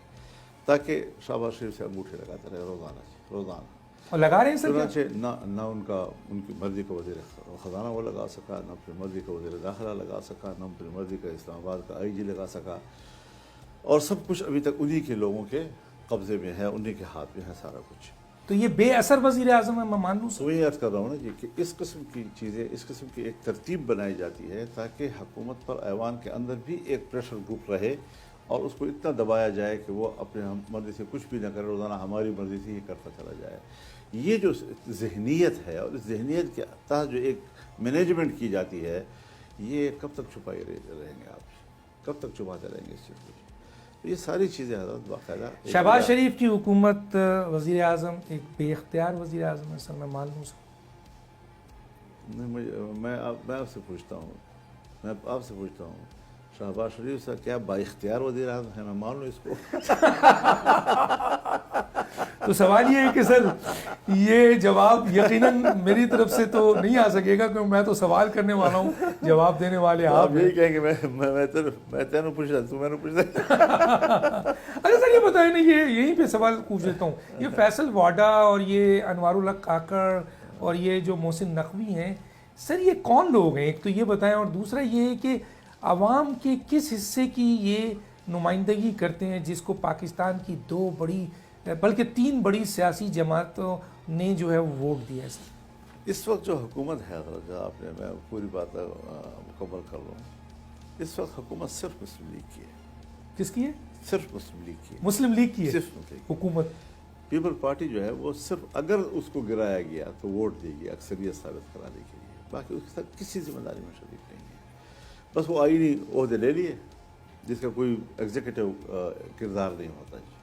تاکہ شہباز شریف سے انگوٹھے لگاتے رہے روزانہ، اور لگا رہے ہیں سر؟ چنانچہ نہ ان کی مرضی کا وزیر خزانہ وہ لگا سکا، نہ اپنی مرضی کا وزیر داخلہ لگا سکا، نہ اپنی مرضی کا اسلام آباد کا آئی جی لگا سکا، اور سب کچھ ابھی تک انہی کے لوگوں کے قبضے میں ہے، انہی کے ہاتھ میں ہے سارا کچھ۔ تو یہ بے اثر وزیر اعظم ہے، میں مان لوں تو وہی عرض کر رہا ہوں نا جی کہ اس قسم کی چیزیں، اس قسم کی ایک ترتیب بنائی جاتی ہے تاکہ حکومت پر ایوان کے اندر بھی ایک پریشر گروپ رہے اور اس کو اتنا دبایا جائے کہ وہ اپنے مرضی سے کچھ بھی نہ کرے، روزانہ ہماری مرضی سے ہی کرتا چلا جائے۔ یہ جو ذہنیت ہے اور اس ذہنیت کے تحت جو ایک مینجمنٹ کی جاتی ہے، یہ کب تک چھپائے رہیں گے آپ، کب تک چھپاتے رہیں گے اس چیز کو؟ یہ ساری چیزیں حضرت باقاعدہ شہباز شریف کی حکومت وزیر اعظم ایک بے اختیار وزیر اعظم ہے سر، میں مان لوں سر؟ میں آپ سے پوچھتا ہوں شہباز شریف صاحب کیا با اختیار وزیر اعظم ہے؟ میں مان لوں اس کو؟ تو سوال یہ ہے کہ سر یہ جواب یقیناً میری طرف سے تو نہیں آ سکے گا، کیونکہ میں تو سوال کرنے والا ہوں، جواب دینے والے آپ یہی کہیں گے میں تینوں پوچھ رہا، تو میں نے پوچھ رہا۔ اچھا سر یہ بتائیں نا، یہ یہیں پہ سوال پوچھ لیتا ہوں، یہ فیصل واڈا اور یہ انوار الحق کاکڑ اور یہ جو محسن نقوی ہیں سر، یہ کون لوگ ہیں؟ ایک تو یہ بتائیں، اور دوسرا یہ ہے کہ عوام کے کس حصے کی یہ نمائندگی کرتے ہیں جس کو پاکستان کی 2 بڑی بلکہ 3 بڑی سیاسی جماعتوں نے جو ہے وہ ووٹ دیا ہے سر؟ اس وقت جو حکومت ہے حضرت، آپ نے، میں پوری بات مکمل کر رہا ہوں، اس وقت حکومت صرف مسلم لیگ کی ہے۔ کس کی ہے؟ صرف مسلم لیگ کی ہے۔ مسلم لیگ کی ہے صرف مسلم لیگ حکومت؟ پیپل پارٹی جو ہے وہ صرف اگر اس کو گرایا گیا تو ووٹ دے گی اکثریت ثابت کرانے کے لیے، باقی اس کے ساتھ کسی ذمہ داری میں شریک نہیں ہے۔ بس وہ آئینی عہدے لے لیے جس کا کوئی ایگزیکٹو کردار نہیں ہوتا جی،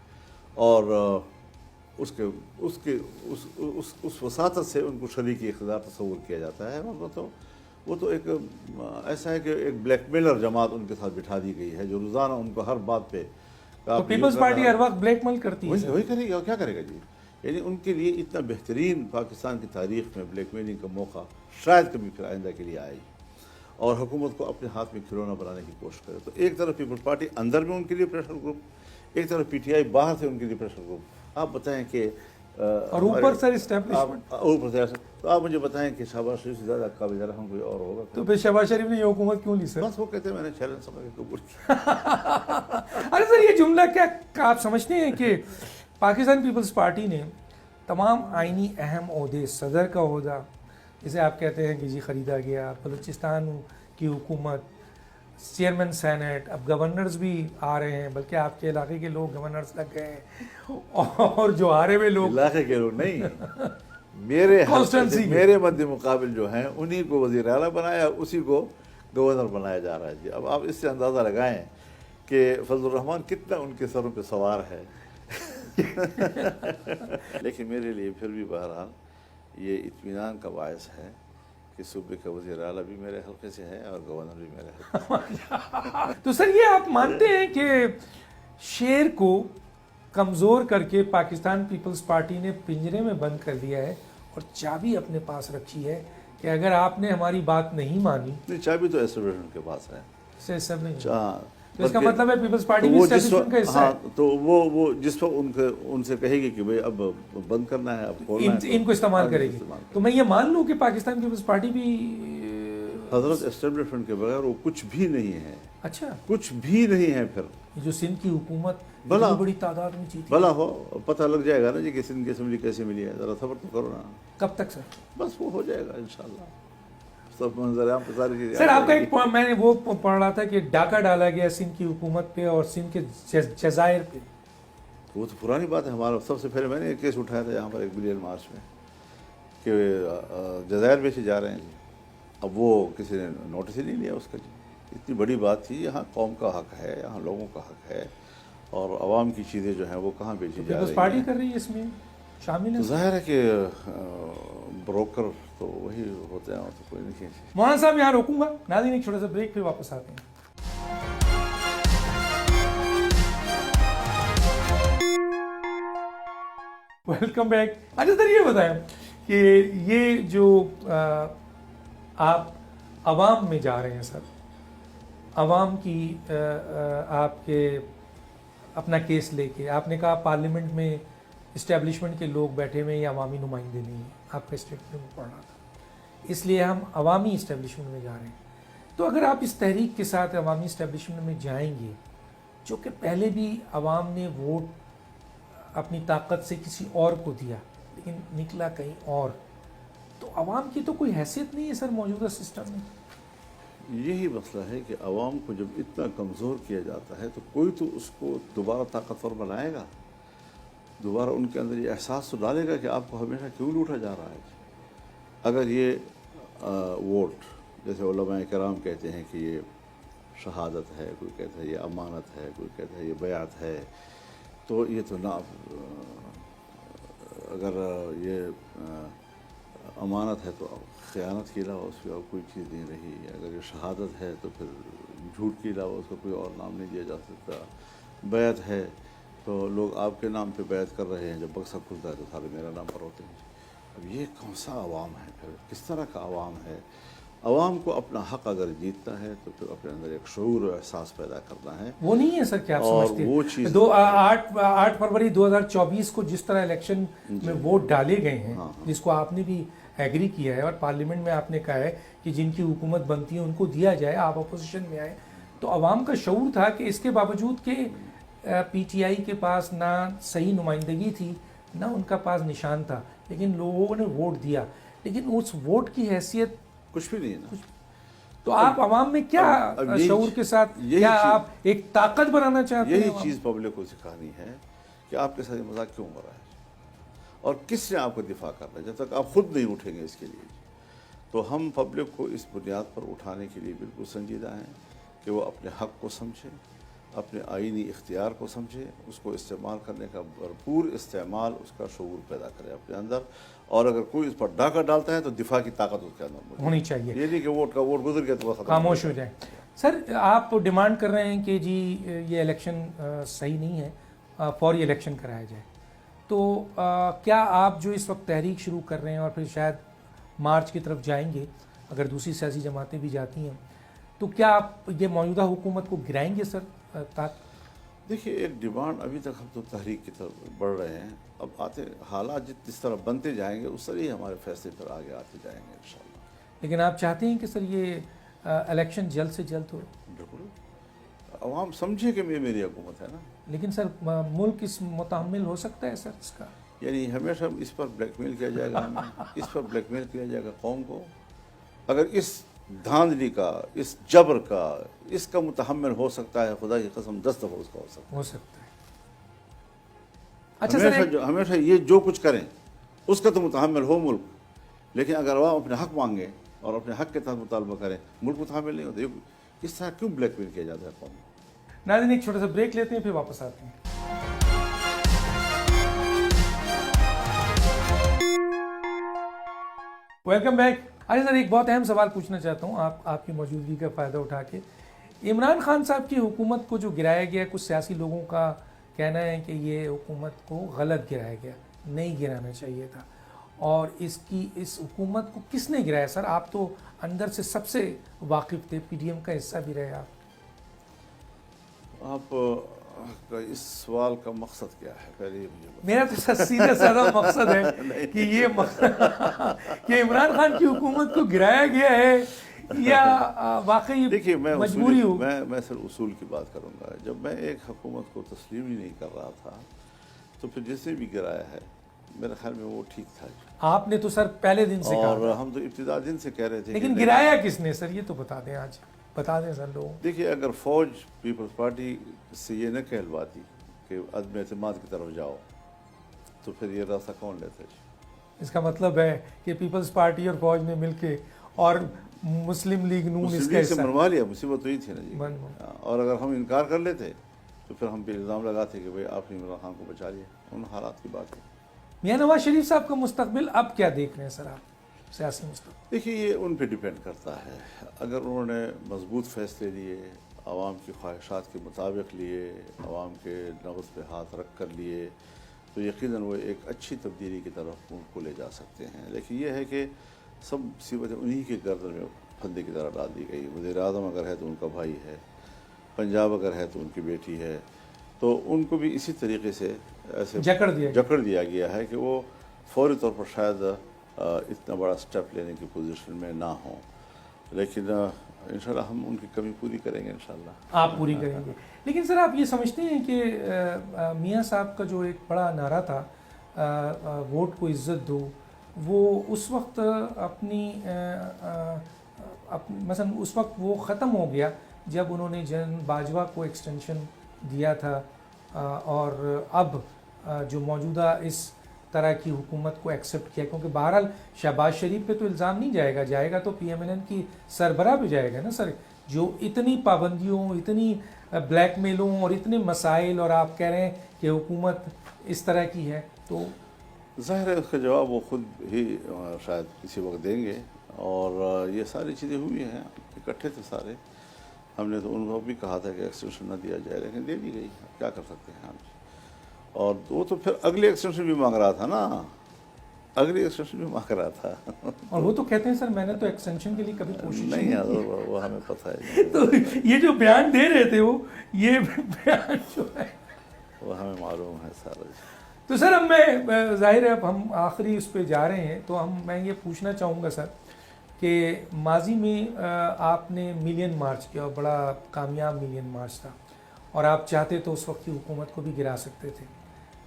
اور اس وساطت سے ان کو شریک اقتدار تصور کیا جاتا ہے، ورنہ تو وہ تو ایک ایسا ہے کہ ایک بلیک میلر جماعت ان کے ساتھ بٹھا دی گئی ہے جو روزانہ ان کو ہر بات پہ تو پیپلز پارٹی ہر وقت بلیک میل کرتی ہے. وہی کرے گی اور کیا کرے گا جی. یعنی ان کے لیے اتنا بہترین پاکستان کی تاریخ میں بلیک میلنگ کا موقع شاید کبھی پھر آئندہ کے لیے آئے اور حکومت کو اپنے ہاتھ میں کھلونا بنانے کی کوشش کرے. تو ایک طرف پیپلز پارٹی اندر میں ان کے لیے پریشر گروپ, ایک طرف پی ٹی آئی باہر سے ان کے لیے پریشر گروپ. آپ بتائیں کہ اور اوپر سر اسٹیبلشمنٹ, اوپر سے تو آپ مجھے بتائیں کہ شہباز شریف سے زیادہ قابل رحم کوئی اور ہوگا؟ تو پھر شہباز شریف نے یہ حکومت کیوں لی سر؟ بس وہ کہتے ہیں میں نے چیلنج سمجھ کے قبول کیا. ارے سر یہ جملہ کیا آپ سمجھتے ہیں کہ پاکستان پیپلز پارٹی نے تمام آئینی اہم عہدے, صدر کا عہدہ جسے آپ کہتے ہیں کہ جی خریدا گیا, بلوچستان کی حکومت, چیئرمین سینٹ, اب گورنرز بھی آ رہے ہیں, بلکہ آپ کے علاقے کے لوگ گورنرز لگ گئے ہیں, اور جو آ رہے ہوئے لوگ علاقے کے لوگ نہیں, میرے مد مقابل جو ہیں انہی کو وزیر اعلیٰ بنایا, اسی کو گورنر بنایا جا رہا ہے جی. اب آپ اس سے اندازہ لگائیں کہ فضل الرحمان کتنا ان کے سروں پہ سوار ہے. لیکن میرے لیے پھر بھی بہرحال یہ اطمینان کا باعث ہے کہ صوبے کا وزیر اعلیٰ بھی میرے حلقے سے ہے اور گورنر بھی میرے حلقے سے. تو سر یہ آپ مانتے ہیں کہ شیر کو کمزور کر کے پاکستان پیپلز پارٹی نے پنجرے میں بند کر دیا ہے اور چابی اپنے پاس رکھی ہے کہ اگر آپ نے ہماری بات نہیں مانی, نہیں چابی تو ایسوسیشن کے پاس ہے, سب نہیں, ہاں, تو اس کا مطلب ہے پیپلز پارٹی بھی اسٹیبلشمنٹ کا حصہ ہے. تو وہ جس وقت ان سے کہے گی کہ بھئی اب بند کرنا ہے, اب کھولنا ہے, ان کو استعمال کرے گی. تو میں یہ مان لوں کہ پاکستان پیپلز پارٹی بھی حضرت اسٹیبلشمنٹ کے بغیر وہ کچھ بھی نہیں ہے. اچھا, کچھ بھی نہیں ہے. پھر جو سندھ کی حکومت بلا بڑی تعداد میں جیتی, بھلا ہو پتہ لگ جائے گا نا جی کہ سندھ کی اسمبلی کیسے ملی ہے, ذرا صبر تو کرو نا. کب تک سر؟ بس وہ ہو جائے گا انشاءاللہ, سب منظر عام پہ ساری چیزیں. سر آپ کا ایک میں نے وہ پڑھ رہا تھا کہ ڈاکہ ڈالا گیا سندھ کی حکومت پہ اور سندھ کے جزائر پہ. وہ تو پرانی بات ہے. ہمارا سب سے پہلے میں نے ایک کیس اٹھایا تھا یہاں پر 1 بلین مارچ میں کہ جزائر بیچے جا رہے ہیں جی. اب وہ کسی نے نوٹس ہی نہیں لیا اس کا جی. اتنی بڑی بات تھی, یہاں قوم کا حق ہے, یہاں لوگوں کا حق ہے, اور عوام کی چیزیں جو ہیں وہ کہاں بیچی جا رہی ہیں. پارٹی کر رہی ہے اس میں شامل ہے. ظاہر ہے کہ بروکر تو وہی ہوتے ہیں, اور تو کوئی نہیں. مولانا صاحب یہاں روکوں گا, ناظرین ایک چھوٹا سا بریک, پھر واپس آتے ہیں. Welcome back. اچھا سر یہ بتائیں کہ یہ جو آپ عوام میں جا رہے ہیں سر, عوام کی آپ کے اپنا کیس لے کے, آپ نے کہا پارلیمنٹ میں اسٹیبلشمنٹ کے لوگ بیٹھے ہوئے, یہ عوامی نمائندے نہیں ہیں, آپ کا اسٹیٹمنٹ میں پڑھ رہا تھا, اس لیے ہم عوامی اسٹیبلشمنٹ میں جا رہے ہیں. تو اگر آپ اس تحریک کے ساتھ عوامی اسٹیبلشمنٹ میں جائیں گے, جو کہ پہلے بھی عوام نے ووٹ اپنی طاقت سے کسی اور کو دیا لیکن نکلا کہیں اور, تو عوام کی تو کوئی حیثیت نہیں ہے سر موجودہ سسٹم میں. یہی مسئلہ ہے کہ عوام کو جب اتنا کمزور کیا جاتا ہے تو کوئی تو اس کو دوبارہ طاقتور بنائے گا, دوبارہ ان کے اندر یہ احساس تو ڈالے گا کہ آپ کو ہمیشہ کیوں لوٹا جا رہا ہے. اگر یہ ووٹ جیسے علماء کرام کہتے ہیں کہ یہ شہادت ہے, کوئی کہتا ہے یہ امانت ہے, کوئی کہتا ہے یہ بیعت ہے, تو یہ تو نہ, اگر یہ امانت ہے تو خیانت کے علاوہ اس پہ اور کوئی چیز نہیں رہی, اگر یہ شہادت ہے تو پھر جھوٹ کے علاوہ اس کا کوئی اور نام نہیں دیا جا سکتا, بیعت ہے تو لوگ آپ کے نام پہ بیعت کر رہے ہیں, جب بکسا کھلتا ہے تو سارے میرا نام پر ہوتے ہیں. اب یہ کون سا عوام ہے, پھر کس طرح کا عوام ہے؟ عوام کو اپنا حق اگر جیتنا ہے تو پھر اپنے اندر ایک شعور و احساس پیدا کرنا ہے. وہ نہیں ہے سر کیا آپ سمجھتے ہیں؟ وہ چیز 8 فروری 2024 کو جس طرح الیکشن میں ووٹ ڈالے گئے ہیں, جس کو آپ نے بھی ایگری کیا ہے اور پارلیمنٹ میں آپ نے کہا ہے کہ جن کی حکومت بنتی ہے ان کو دیا جائے, آپ اپوزیشن میں آئے, تو عوام کا شعور تھا کہ اس کے باوجود کہ پی ٹی آئی کے پاس نہ صحیح نمائندگی تھی نہ ان کا پاس نشان تھا, لیکن لوگوں نے ووٹ دیا, لیکن اس ووٹ کی حیثیت کچھ بھی نہیں ہے نا. تو آپ عوام میں کیا شعور کے ساتھ, کیا آپ ایک طاقت بنانا چاہتے ہیں؟ یہی چیز پبلک کو سکھانی ہے کہ آپ کے ساتھ مذاق کیوں ہو رہا ہے اور کس نے آپ کو دفاع کرنا ہے. جب تک آپ خود نہیں اٹھیں گے اس کے لیے, تو ہم پبلک کو اس بنیاد پر اٹھانے کے لیے بالکل سنجیدہ ہیں کہ وہ اپنے حق کو سمجھے, اپنے آئینی اختیار کو سمجھے، اس کو استعمال کرنے کا بھرپور استعمال، اس کا شعور پیدا کرے اپنے اندر، اور اگر کوئی اس پر ڈاکہ ڈالتا ہے تو دفاع کی طاقت اس کے اندر موجود ہونی چاہیے، یہ نہیں کہ ووٹ گزر گیا تو وہ ختم خاموش ہو جائے. سر آپ ڈیمانڈ کر رہے ہیں کہ جی یہ الیکشن صحیح نہیں ہے، فوری الیکشن کرایا جائے، تو کیا آپ جو اس وقت تحریک شروع کر رہے ہیں اور پھر شاید مارچ کی طرف جائیں گے، اگر دوسری سیاسی جماعتیں بھی جاتی ہیں، تو کیا آپ یہ موجودہ حکومت کو گرائیں گے سر؟ دیکھیے ایک ڈیمانڈ، ابھی تک ہم تو تحریک کی طرف بڑھ رہے ہیں، اب آتے حالات جس طرح بنتے جائیں گے اس طرح ہی ہمارے فیصلے پر آگے آتے جائیں گے انشاءاللہ. لیکن آپ چاہتے ہیں کہ سر یہ الیکشن جلد سے جلد ہو؟ بالکل، عوام سمجھے کہ یہ میری حکومت ہے نا. لیکن سر ملک اس متحمل ہو سکتا ہے سر اس کا؟ یعنی ہمیشہ اس پر بلیک میل کیا جائے گا، ہمیں اس پر بلیک میل کیا جائے گا قوم کو. اگر اس دھاندلی کا، اس جبر کا، اس کا متحمل ہو سکتا ہے، خدا کی قسم 10 دفعہ اس کا ہو سکتا ہے. اچھا سر، ہمیشہ یہ جو کچھ کریں اس کا تو متحمل ہو ملک، لیکن اگر عوام اپنے حق مانگے اور اپنے حق کے تحت مطالبہ کریں، ملک متحمل نہیں ہوتا. اس طرح کیوں بلیک میل کیا جاتا ہے قوم کو؟ ناظرین ایک چھوٹا سا بریک لیتے ہیں، پھر واپس آتے ہیں. Welcome back. آج سر ایک بہت اہم سوال پوچھنا چاہتا ہوں آپ کی موجودگی کا فائدہ اٹھا کے. عمران خان صاحب کی حکومت کو جو گرایا گیا، کچھ سیاسی لوگوں کا کہنا ہے کہ یہ حکومت کو غلط گرایا گیا، نہیں گرانا چاہیے تھا. اور اس حکومت کو کس نے گرایا سر؟ آپ تو اندر سے سب سے واقف تھے، پی ڈی ایم کا حصہ بھی رہے آپ. آپ کا اس سوال کا مقصد کیا ہے؟ پہلے یہ مجھے میرا تو سیدھا سادہ مقصد ہے کہ یہ کہ عمران خان کی حکومت کو گرایا گیا ہے یا واقعی دیکھیے مجبوری ہو. میں صرف اصول کی بات کروں گا. جب میں ایک حکومت کو تسلیم ہی نہیں کر رہا تھا تو پھر جس نے بھی گرایا ہے میرے خیال میں وہ ٹھیک تھا. آپ نے تو سر پہلے دن سے کہا، اور ہم تو ابتدا دن سے کہہ رہے تھے. لیکن گرایا کس نے سر؟ یہ تو بتا دیں، آج بتا دیں سر لوگوں. دیکھیے اگر فوج پیپلز پارٹی سے یہ نہ کہلواتی کہ عدم اعتماد کی طرف جاؤ تو پھر یہ راستہ کون لیتا ہے؟ اس کا مطلب ہے کہ پیپلز پارٹی اور فوج نے مل کے اور مسلم لیگ نون اس کا سے منوا لیا. مصیبت تو ہی تھی نا جی. اور اگر ہم انکار کر لیتے تو پھر ہم پہ الزام لگاتے کہ بھئی آپ نے عمران خان کو بچا لیا. ان حالات کی بات ہے. میاں نواز شریف صاحب کا مستقبل اب کیا دیکھ رہے ہیں سر آپ؟ سیاسی مستقبل دیکھیے یہ ان پہ ڈیپینڈ کرتا ہے. اگر انہوں نے مضبوط فیصلے لیے، عوام کی خواہشات کے مطابق لیے، عوام کے نبض پہ ہاتھ رکھ کر لیے، تو یقیناً وہ ایک اچھی تبدیلی کی طرف ملک کو لے جا سکتے ہیں. لیکن یہ ہے کہ سب مصیبتیں انہی کے گردن میں پھندے کی طرح ڈال دی گئی. وزیر اعظم اگر ہے تو ان کا بھائی ہے، پنجاب اگر ہے تو ان کی بیٹی ہے، تو ان کو بھی اسی طریقے سے ایسے جکڑ دیا گیا ہے کہ وہ فوری طور پر شاید اتنا بڑا سٹیپ لینے کی پوزیشن میں نہ ہوں. لیکن انشاءاللہ ہم ان کی کمی پوری کریں گے. انشاءاللہ آپ پوری کریں گے. لیکن سر آپ یہ سمجھتے ہیں کہ میاں صاحب کا جو ایک بڑا نعرہ تھا ووٹ کو عزت دو، وہ اس وقت مثلا اس وقت وہ ختم ہو گیا جب انہوں نے جنرل باجوہ کو ایکسٹینشن دیا تھا، اور اب جو موجودہ اس طرح کی حکومت کو ایکسیپٹ کیا، کیونکہ بہرحال شہباز شریف پہ تو الزام نہیں جائے گا تو پی ایم این این کی سربراہ پہ جائے گا نا سر، جو اتنی پابندیوں، اتنی بلیک میلوں اور اتنے مسائل، اور آپ کہہ رہے ہیں کہ حکومت اس طرح کی ہے. تو ظاہر ہے اس کا جواب وہ خود ہی شاید کسی وقت دیں گے. اور یہ ساری چیزیں ہوئی ہیں، اکٹھے تھے سارے. ہم نے تو ان کو بھی کہا تھا کہ ایکسٹینشن نہ دیا جائے، لیکن دے دی گئی. کیا کر سکتے ہیں ہم. اور وہ تو پھر اگلی ایکسٹینشن بھی مانگ رہا تھا نا، اگلی ایکسٹینشن بھی مانگ رہا تھا. اور وہ تو کہتے ہیں سر میں نے تو ایکسٹینشن کے لیے کبھی کوشش نہیں ہے، وہ ہمیں پتہ ہے. تو یہ جو بیان دے رہے تھے وہ یہ بیان جو ہے وہ ہمیں معلوم ہے سارا. تو سر اب میں ظاہر ہے اب ہم آخری اس پہ جا رہے ہیں، تو میں یہ پوچھنا چاہوں گا سر کہ ماضی میں آپ نے ملین مارچ کیا، اور بڑا کامیاب ملین مارچ تھا، اور آپ چاہتے تو اس وقت کی حکومت کو بھی گرا سکتے تھے،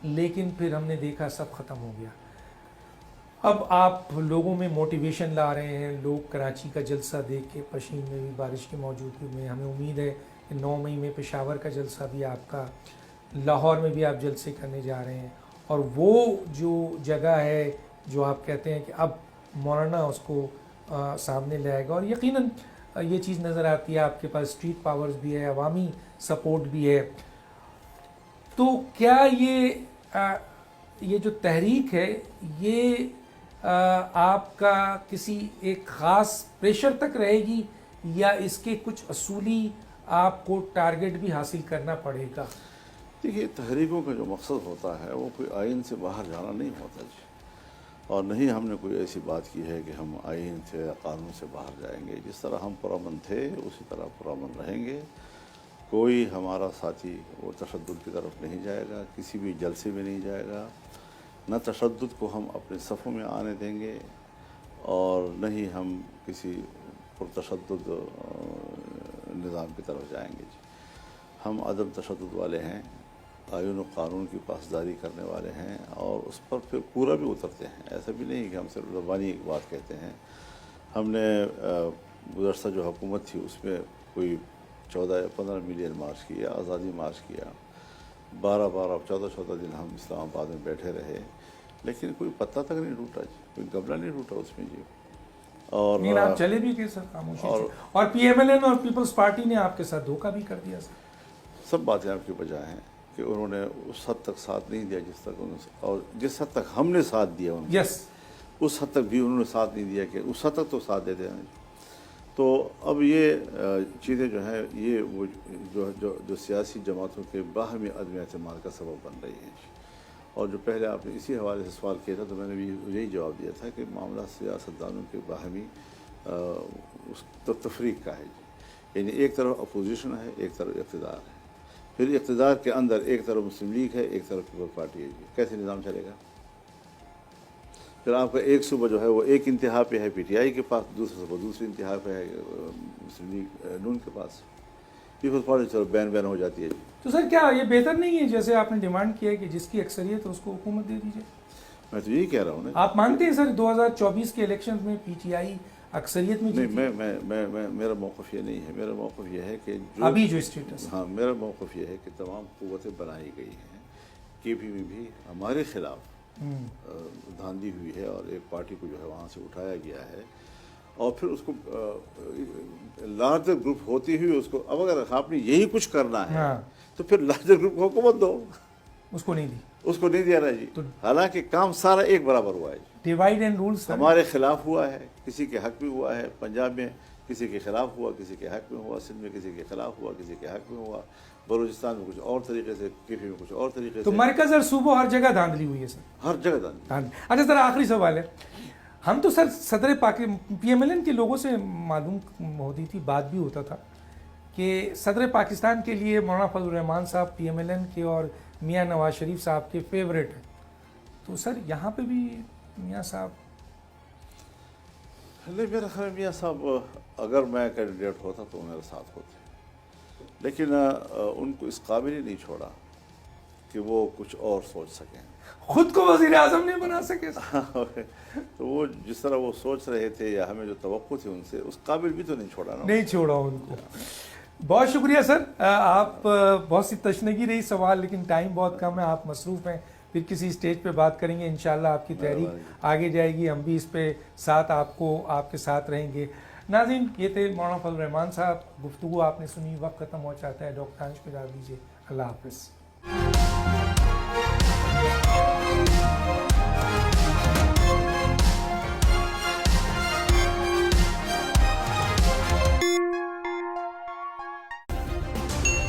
لیکن پھر ہم نے دیکھا سب ختم ہو گیا. اب آپ لوگوں میں موٹیویشن لا رہے ہیں. لوگ کراچی کا جلسہ دیکھ کے، پشین میں بھی بارش کی موجودگی میں، ہمیں امید ہے کہ 9 مئی میں پشاور کا جلسہ بھی آپ کا، لاہور میں بھی آپ جلسے کرنے جا رہے ہیں. اور وہ جو جگہ ہے جو آپ کہتے ہیں کہ اب مولانا اس کو سامنے لے آئے گا، اور یقیناً یہ چیز نظر آتی ہے، آپ کے پاس اسٹریٹ پاورز بھی ہے، عوامی سپورٹ بھی ہے. تو کیا یہ جو تحریک ہے یہ آپ کا کسی ایک خاص پریشر تک رہے گی یا اس کے کچھ اصولی آپ کو ٹارگٹ بھی حاصل کرنا پڑے گا؟ دیکھیے، تحریکوں کا جو مقصد ہوتا ہے وہ کوئی آئین سے باہر جانا نہیں ہوتا جی، اور نہیں ہم نے کوئی ایسی بات کی ہے کہ ہم آئین سے یا قانون سے باہر جائیں گے. جس طرح ہم پرامن تھے اسی طرح پرامن رہیں گے. کوئی ہمارا ساتھی وہ تشدد کی طرف نہیں جائے گا، کسی بھی جلسے میں نہیں جائے گا، نہ تشدد کو ہم اپنے صفوں میں آنے دیں گے اور نہ ہی ہم کسی پرتشدد نظام کی طرف جائیں گے جی. ہم عدم تشدد والے ہیں، آئین و قانون کی پاسداری کرنے والے ہیں اور اس پر پھر پورا بھی اترتے ہیں. ایسا بھی نہیں کہ ہم صرف زبانی ایک بات کہتے ہیں. ہم نے گزشتہ جو حکومت تھی اس میں کوئی 14 یا 15 ملین مارچ کیا، آزادی مارچ کیا، 14 دن ہم اسلام آباد میں بیٹھے رہے، لیکن کوئی پتہ تک نہیں ٹوٹا جی، کوئی گبلا نہیں ٹوٹا اس میں جی. اور آپ چلے بھی گئے سر خاموشی سے، اور پی ایم ایل این اور پیپلز پارٹی نے آپ کے ساتھ دھوکہ بھی کر دیا سر. سب باتیں آپ کی بجا ہیں کہ انہوں نے اس حد تک ساتھ نہیں دیا جس تک اور جس حد تک ہم نے ساتھ دیا ان یس اس حد تک بھی انہوں نے ساتھ نہیں دیا کہ اس حد تک تو ساتھ دیتے ہیں. تو اب یہ چیزیں جو ہیں یہ وہ جو سیاسی جماعتوں کے باہمی عدم اعتماد کا سبب بن رہی ہیں. اور جو پہلے آپ نے اسی حوالے سے سوال کیا تھا تو میں نے بھی یہی جواب دیا تھا کہ معاملہ سیاستدانوں کے باہمی اس تفریق کا ہے جی. یعنی ایک طرف اپوزیشن ہے، ایک طرف اقتدار ہے، پھر اقتدار کے اندر ایک طرف مسلم لیگ ہے، ایک طرف پیپل پارٹی ہے جی. کیسے نظام چلے گا؟ پھر آپ کا ایک صوبہ جو ہے وہ ایک انتہا پہ ہے پی ٹی آئی کے پاس، دوسرا صوبہ دوسری انتہا پہ ہے مسلم لیگ نون کے پاس. پیپل پارٹی چلو بین ہو جاتی ہے جی. تو سر کیا یہ بہتر نہیں ہے جیسے آپ نے ڈیمانڈ کیا ہے کہ جس کی اکثریت ہے اس کو حکومت دے دیجیے؟ میں تو یہی کہہ رہا ہوں نا. آپ مانتے ہیں سر 2024 کے الیکشن میں پی ٹی آئی اکثریت میں جیتی؟ نہیں، میرا موقف یہ نہیں ہے. میرا موقف یہ ہے کہ ابھی جو اسٹیٹس، ہاں میرا موقف یہ ہے کہ تمام قوتیں بنائی گئی ہیں. کے پی میں بھی ہمارے خلاف دھاندلی ہوئی ہے اور ایک پارٹی کو جو ہے وہاں سے اٹھایا گیا ہے اور پھر اس کو لارجر گروپ ہوتی ہوئی اس کو اب اگر آپ نے یہی کچھ کرنا ہے تو پھر لارجر گروپ کو حکومت دو. اس کو نہیں دی، اس کو نہیں دیا نا جی. حالانکہ کام سارا ایک برابر ہوا ہے جی. ڈیوائڈ اینڈ رول ہمارے خلاف ہوا ہے، کسی کے حق میں ہوا ہے. پنجاب میں کسی کے خلاف ہوا، کسی کے حق میں ہوا. سندھ میں کسی کے خلاف ہوا، کسی کے حق میں ہوا. بلوچستان میں کچھ اور طریقے سے، کے پی میں کچھ اور طریقے سے. تو مرکز اور صوبوں ہر جگہ دھاندلی ہوئی ہے سر، ہر جگہ دھاندلی. اچھا سر آخری سوال ہے. ہم تو سر صدر پی ایم ایل این کے لوگوں سے معلوم ہوتی تھی، بات بھی ہوتا تھا کہ صدر پاکستان کے لیے مولانا فضل الرحمان صاحب پی ایم ایل این کے اور میاں نواز شریف صاحب کے فیوریٹ ہیں. تو سر یہاں پہ بھی میاں صاحب؟ نہیں، میرا خیال میاں صاحب اگر میں کینڈیڈیٹ ہوتا تو میرے ساتھ ہوتے، لیکن ان کو اس قابل ہی نہیں چھوڑا کہ وہ کچھ اور سوچ سکیں. خود کو وزیر اعظم نہیں بنا سکے تو وہ جس طرح وہ سوچ رہے تھے یا ہمیں جو توقع تھی ان سے، اس قابل بھی تو نہیں چھوڑا نا. نہیں چھوڑا ان کو. بہت شکریہ سر. آپ بہت سی تشنگی رہی سوال، لیکن ٹائم بہت کم ہے، آپ مصروف ہیں. پھر کسی اسٹیج پہ بات کریں گے انشاءاللہ. آپ کی تحریک آگے جائے گی، ہم بھی اس پہ ساتھ آپ کے ساتھ رہیں گے. ناظرین، یہ تھے مولانا فضل الرحمان صاحب. گفتگو آپ نے سنی، وقت ختم ہو جاتا ہے. ڈاکٹر دانش کو اجازت دیجیے. اللہ حافظ.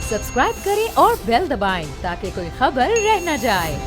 سبسکرائب کریں اور بیل دبائیں تاکہ کوئی خبر رہ نہ جائے.